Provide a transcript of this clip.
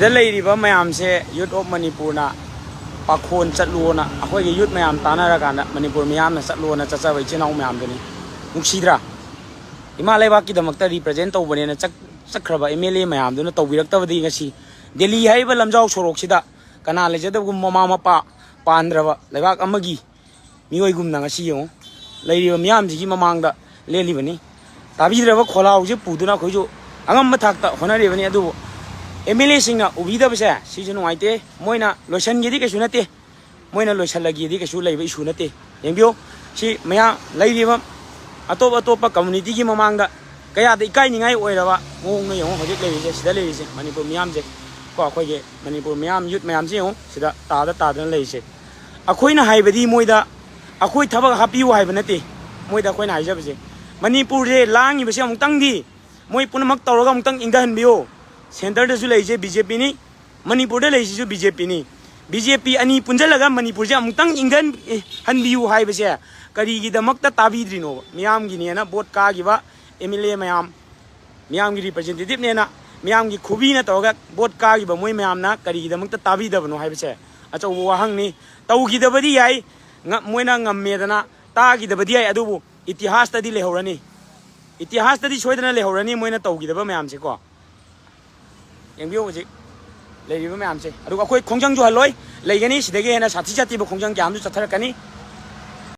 लेरिबा मयाम से youth of Manipur ना पाखोन चलूना अखोई यूथ मयाम तानारकाना मणिपुर मयाम ना चलूना चचाब इचिनाउ मयाम दुनी नुक्सीद्रा इमा लेबाकी रिप्रेजेंट तौबनेना चक्रब एमएलए मयाम दुना तौबिरक्तबदी ngasi दिल्ली हाइबा लमजाउ सोरोक्सिदा कना लेजदबगुम ममा मपा पांद्रबा लेबाक अमगी मियोइगुमना ngasi यो लेरिबा मयाम जिगी ममांगदा लेलिबनी ताबिद्रबा खोलाउजे पुदुना खोइजो अंगम मथाक्ता होनारेबनी अदु एमएलए सिंह उबीदबसे सिजु नुआइते मोइना लोइसनगेदि कैसु नते मोइना लोइसनलगेदि कैसु लेबा इशु नते यंबियो सि मया लेरिबा अतोप अतोप कम्युनिटी की ममांगदा कया द इकाइनिङाइ ओइरबा मोंग यंग हजिक लेरिसे सिदा लेरिसे मणिपुर मियाम जे को अखोइगे मणिपुर मियाम यूथ मियाम जे यंग सिदा तादन लेरिसे अखोइना हाइबदि मोइदा अखोइ थबक हापिउ हाइबा नते मोइदा अखोइना हाइजबसे मणिपुर जे लांगिबसे अमुक्तंगदि मोइ पुनमक तौरगा अमुक्तंग इंगहनबियो सेंटर दसु लेजे बीजेपी नि मणिपुर लेजिसु बीजेपी नि बीजेपी अनि पुंजलगा मणिपुर जे अमुक्तंग इंगन हनबिउ हाइबसे करिगिदमक्ता ताबिद्रिनो मियाम गिनेना वोट कागिबा एमएलए मियाम गी रिप्रेजेंटेटिव नेना मियाम गी खुबीना तौरगा वोट कागिबा मोइ मियामना करिगिदमक्ता ताबिदबनो हाइबसे अचौ वाहंगनि तौगिदबदि याइ मोइना ngамमेदना तागिदबदि याइ अदुबु इतिहासतदि लेहौरनि इतिहासतदि सोइदना लेहौरनि मोइना तौगिदबा मियामसे को यंबियो हजिक लेरिबा मैम से अखोई खोंजंग जो हलोई लेगनी सिदगे हेना साथी साथी खोंजंग क्या चथरकनी